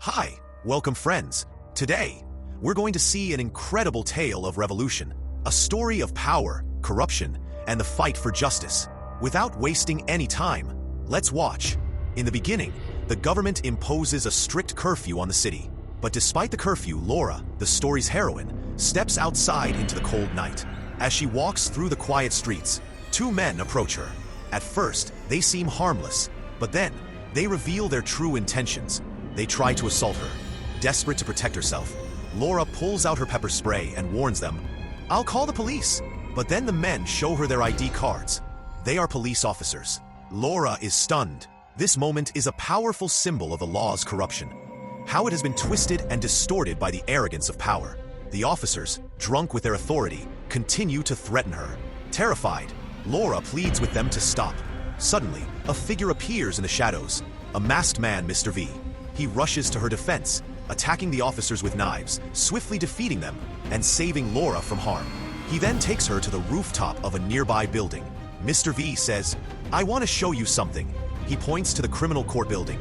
Hi, welcome friends. Today, we're going to see an incredible tale of revolution, a story of power, corruption, and the fight for justice. Without wasting any time, let's watch. In the beginning, the government imposes a strict curfew on the city. But despite the curfew, Laura, the story's heroine, steps outside into the cold night. As she walks through the quiet streets, two men approach her. At first, they seem harmless, but then they reveal their true intentions. They try to assault her. Desperate to protect herself, Laura pulls out her pepper spray and warns them, "I'll call the police." But then the men show her their ID cards. They are police officers. Laura is stunned. This moment is a powerful symbol of the law's corruption, how it has been twisted and distorted by the arrogance of power. The officers, drunk with their authority, continue to threaten her. Terrified, Laura pleads with them to stop. Suddenly, a figure appears in the shadows, a masked man, Mr. V. He rushes to her defense, attacking the officers with knives, swiftly defeating them and saving Laura from harm. He then takes her to the rooftop of a nearby building. Mr. V says, "I want to show you something." He points to the criminal court building,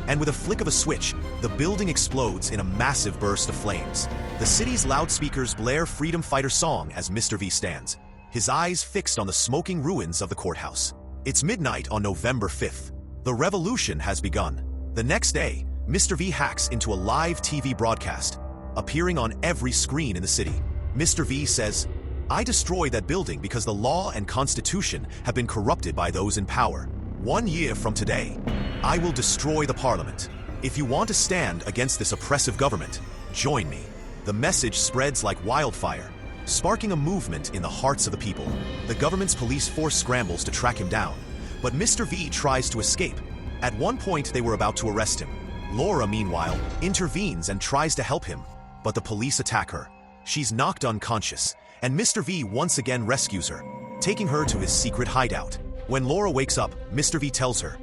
and with a flick of a switch, the building explodes in a massive burst of flames. The city's loudspeakers blare freedom fighter song as Mr. V stands, his eyes fixed on the smoking ruins of the courthouse. It's midnight on November 5th. The revolution has begun. The next day, Mr. V hacks into a live TV broadcast, appearing on every screen in the city. Mr. V says, "I destroyed that building because the law and constitution have been corrupted by those in power. 1 year from today, I will destroy the parliament. If you want to stand against this oppressive government, join me." The message spreads like wildfire, sparking a movement in the hearts of the people. The government's police force scrambles to track him down, but Mr. V tries to escape. At one point, they were about to arrest him. Laura, meanwhile, intervenes and tries to help him, but the police attack her. She's knocked unconscious, and Mr. V once again rescues her, taking her to his secret hideout. When Laura wakes up, Mr. V tells her,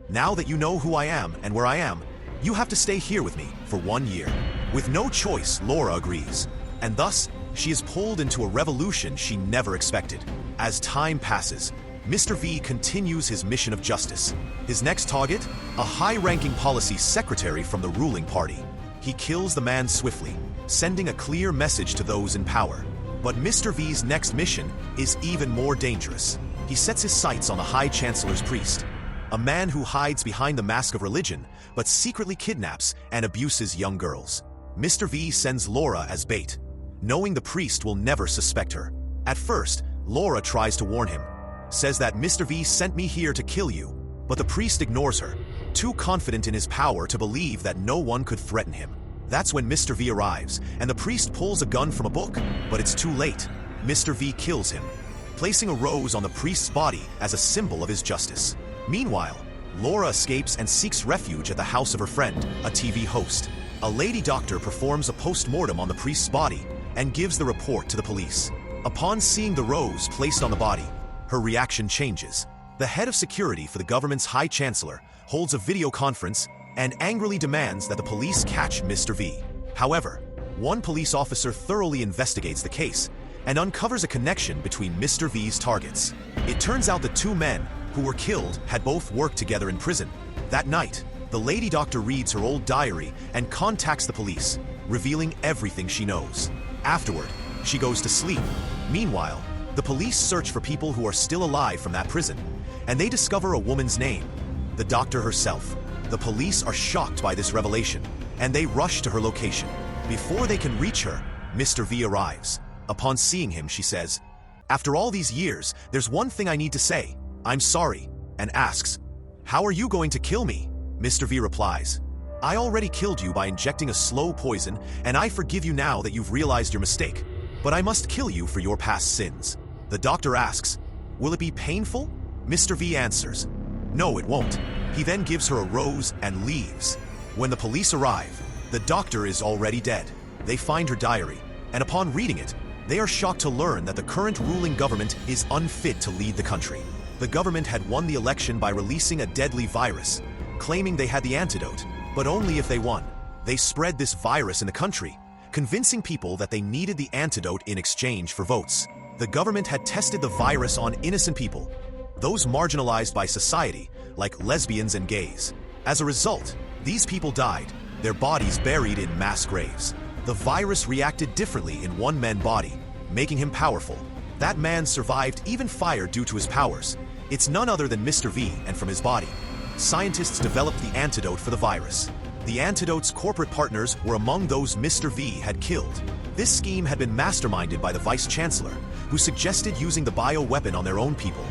"Now that you know who I am and where I am, you have to stay here with me for 1 year." With no choice, Laura agrees, and thus, she is pulled into a revolution she never expected. As time passes, Mr. V continues his mission of justice. His next target? A high-ranking policy secretary from the ruling party. He kills the man swiftly, sending a clear message to those in power. But Mr. V's next mission is even more dangerous. He sets his sights on the High Chancellor's priest, a man who hides behind the mask of religion, but secretly kidnaps and abuses young girls. Mr. V sends Laura as bait, knowing the priest will never suspect her. At first, Laura tries to warn him, says that "Mr. V sent me here to kill you," but the priest ignores her, too confident in his power to believe that no one could threaten him. That's when Mr. V arrives, and the priest pulls a gun from a book, but it's too late. Mr. V kills him, placing a rose on the priest's body as a symbol of his justice. Meanwhile, Laura escapes and seeks refuge at the house of her friend, a TV host. A lady doctor performs a post-mortem on the priest's body and gives the report to the police. Upon seeing the rose placed on the body, her reaction changes. The head of security for the government's High Chancellor holds a video conference and angrily demands that the police catch Mr. V. However, one police officer thoroughly investigates the case and uncovers a connection between Mr. V's targets. It turns out the two men who were killed had both worked together in prison. That night, the lady doctor reads her old diary and contacts the police, revealing everything she knows. Afterward, she goes to sleep. Meanwhile, the police search for people who are still alive from that prison, and they discover a woman's name, the doctor herself. The police are shocked by this revelation, and they rush to her location. Before they can reach her, Mr. V arrives. Upon seeing him, she says, "After all these years, there's one thing I need to say. I'm sorry," and asks, "How are you going to kill me?" Mr. V replies, "I already killed you by injecting a slow poison, and I forgive you now that you've realized your mistake. But I must kill you for your past sins." The doctor asks, "Will it be painful?" Mr. V answers, "No, it won't." He then gives her a rose and leaves. When the police arrive, the doctor is already dead. They find her diary, and upon reading it, they are shocked to learn that the current ruling government is unfit to lead the country. The government had won the election by releasing a deadly virus, claiming they had the antidote, but only if they won. They spread this virus in the country, convincing people that they needed the antidote in exchange for votes. The government had tested the virus on innocent people, those marginalized by society, like lesbians and gays. As a result, these people died, their bodies buried in mass graves. The virus reacted differently in one man's body, making him powerful. That man survived even fire due to his powers. It's none other than Mr. V, and from his body, scientists developed the antidote for the virus. The antidote's corporate partners were among those Mr. V had killed. This scheme had been masterminded by the Vice Chancellor, who suggested using the bioweapon on their own people,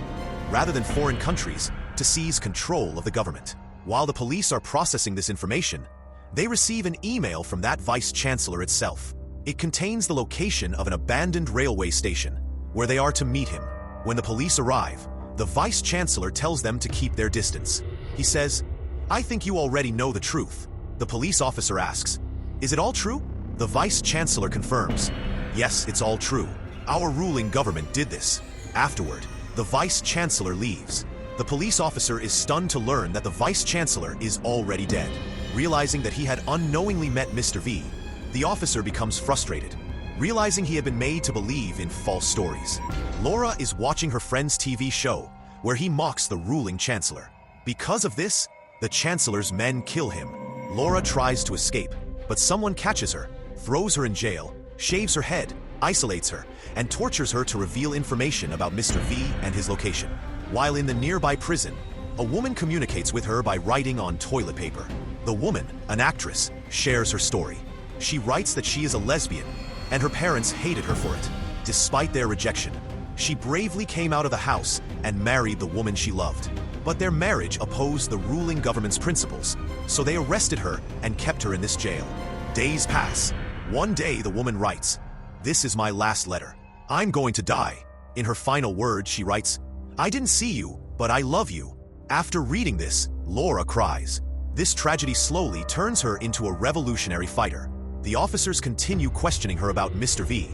rather than foreign countries, to seize control of the government. While the police are processing this information, they receive an email from that Vice Chancellor itself. It contains the location of an abandoned railway station, where they are to meet him. When the police arrive, the Vice Chancellor tells them to keep their distance. He says, "I think you already know the truth." The police officer asks, "Is it all true?" The Vice Chancellor confirms, "Yes, it's all true. Our ruling government did this." Afterward, the Vice Chancellor leaves. The police officer is stunned to learn that the Vice Chancellor is already dead. Realizing that he had unknowingly met Mr. V, the officer becomes frustrated, realizing he had been made to believe in false stories. Laura is watching her friend's TV show, where he mocks the ruling Chancellor. Because of this, the Chancellor's men kill him. Laura tries to escape, but someone catches her, throws her in jail, shaves her head, isolates her, and tortures her to reveal information about Mr. V and his location. While in the nearby prison, a woman communicates with her by writing on toilet paper. The woman, an actress, shares her story. She writes that she is a lesbian, and her parents hated her for it. Despite their rejection, she bravely came out of the house and married the woman she loved. But their marriage opposed the ruling government's principles, so they arrested her and kept her in this jail. Days pass. One day the woman writes, "This is my last letter. I'm going to die." In her final words, she writes, "I didn't see you, but I love you." After reading this, Laura cries. This tragedy slowly turns her into a revolutionary fighter. The officers continue questioning her about Mr. V,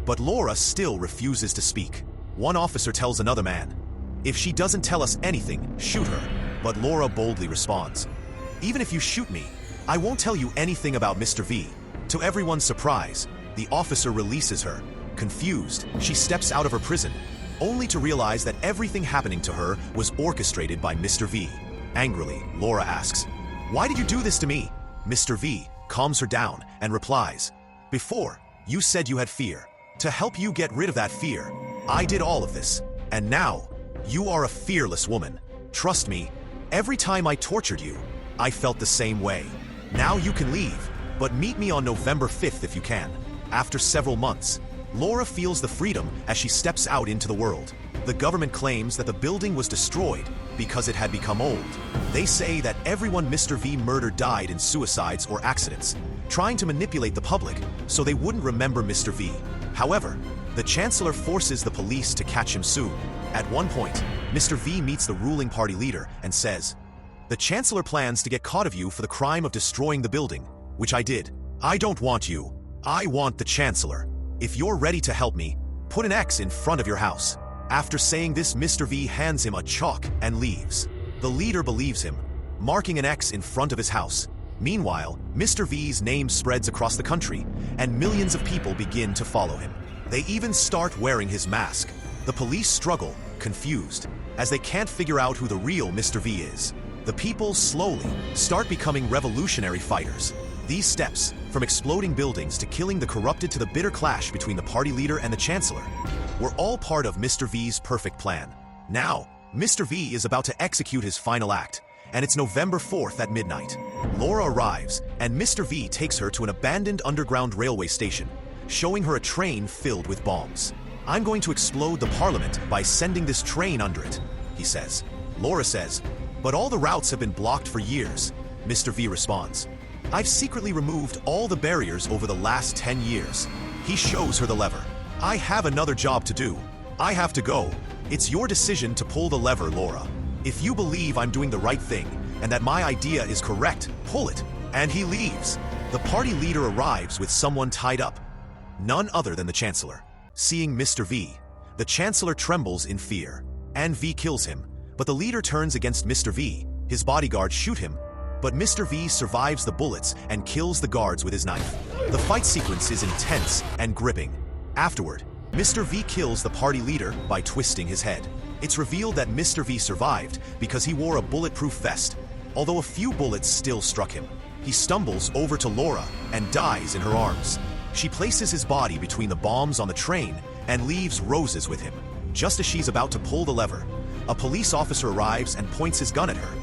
but Laura still refuses to speak. One officer tells another man, "If she doesn't tell us anything, shoot her." But Laura boldly responds, "Even if you shoot me, I won't tell you anything about Mr. V." To everyone's surprise, the officer releases her. Confused, she steps out of her prison, only to realize that everything happening to her was orchestrated by Mr. V. Angrily, Laura asks, "Why did you do this to me?" Mr. V calms her down and replies, "Before, you said you had fear. To help you get rid of that fear, I did all of this. And now, you are a fearless woman. Trust me, every time I tortured you, I felt the same way. Now you can leave, but meet me on November 5th if you can." After several months, Laura feels the freedom as she steps out into the world. The government claims that the building was destroyed because it had become old. They say that everyone Mr. V murdered died in suicides or accidents, trying to manipulate the public so they wouldn't remember Mr. V. However, the Chancellor forces the police to catch him soon. At one point, Mr. V meets the ruling party leader and says, "The Chancellor plans to get caught of you for the crime of destroying the building, which I did. I don't want you. I want the Chancellor. If you're ready to help me, put an X in front of your house." After saying this, Mr. V hands him a chalk and leaves. The leader believes him, marking an X in front of his house. Meanwhile, Mr. V's name spreads across the country, and millions of people begin to follow him. They even start wearing his mask. The police struggle, confused, as they can't figure out who the real Mr. V is. The people slowly start becoming revolutionary fighters. These steps, from exploding buildings to killing the corrupted to the bitter clash between the party leader and the Chancellor, were all part of Mr. V's perfect plan. Now, Mr. V is about to execute his final act, and it's November 4th at midnight. Laura arrives, and Mr. V takes her to an abandoned underground railway station, showing her a train filled with bombs. "I'm going to explode the parliament by sending this train under it," he says. Laura says, "But all the routes have been blocked for years." Mr. V responds, "I've secretly removed all the barriers over the last 10 years. He shows her the lever. "I have another job to do. I have to go. It's your decision to pull the lever, Laura. If you believe I'm doing the right thing and that my idea is correct, pull it." And he leaves. The party leader arrives with someone tied up, none other than the Chancellor. Seeing Mr. V, the Chancellor trembles in fear, and V kills him. But the leader turns against Mr. V. His bodyguards shoot him, but Mr. V survives the bullets and kills the guards with his knife. The fight sequence is intense and gripping. Afterward, Mr. V kills the party leader by twisting his head. It's revealed that Mr. V survived because he wore a bulletproof vest, although a few bullets still struck him. he stumbles over to Laura and dies in her arms. She places his body between the bombs on the train and leaves roses with him. Just as she's about to pull the lever, a police officer arrives and points his gun at her,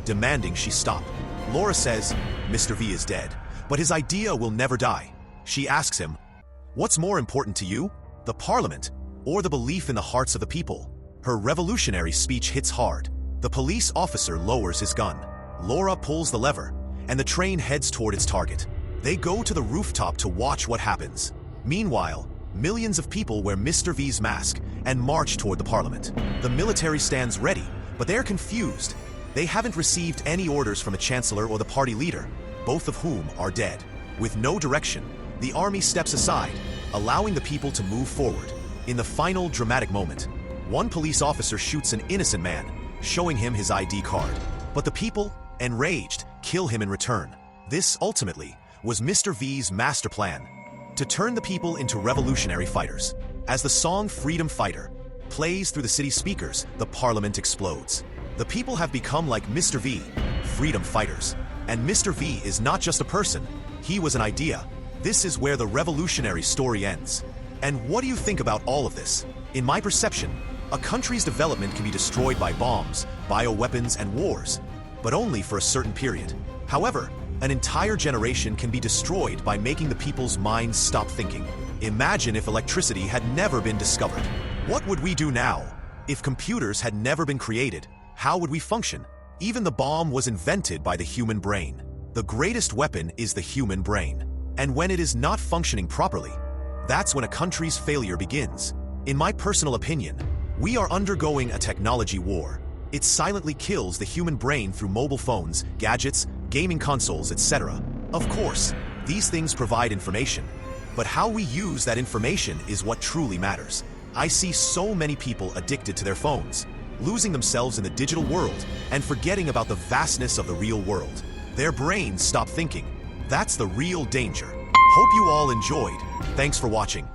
demanding she stop. Laura says, Mr. V is dead, but his idea will never die. She asks him, what's more important to you, the parliament or the belief in the hearts of the people? Her revolutionary speech hits hard. The police officer lowers his gun. Laura pulls the lever, and the train heads toward its target. They go to the rooftop to watch what happens. Meanwhile, millions of people wear Mr. V's mask and march toward the parliament. The military stands ready, but they're confused. They haven't received any orders from the chancellor or the party leader, both of whom are dead. With no direction, the army steps aside, allowing the people to move forward. In the final dramatic moment, one police officer shoots an innocent man, showing him his ID card. But the people, enraged, kill him in return. This, ultimately, was Mr. V's master plan, to turn the people into revolutionary fighters. As the song Freedom Fighter plays through the city's speakers, the parliament explodes. The people have become like Mr. V, freedom fighters. And Mr. V is not just a person, he was an idea. This is where the revolutionary story ends. And what do you think about all of this? In my perception, a country's development can be destroyed by bombs, bioweapons, and wars, but only for a certain period. However, an entire generation can be destroyed by making the people's minds stop thinking. Imagine if electricity had never been discovered. What would we do now? If computers had never been created, how would we function? Even the bomb was invented by the human brain. The greatest weapon is the human brain. And when it is not functioning properly, that's when a country's failure begins. In my personal opinion, we are undergoing a technology war. It silently kills the human brain through mobile phones, gadgets, gaming consoles, etc. Of course, these things provide information, but how we use that information is what truly matters. I see so many people addicted to their phones, losing themselves in the digital world and forgetting about the vastness of the real world. Their brains stop thinking. That's the real danger. Hope you all enjoyed. Thanks for watching.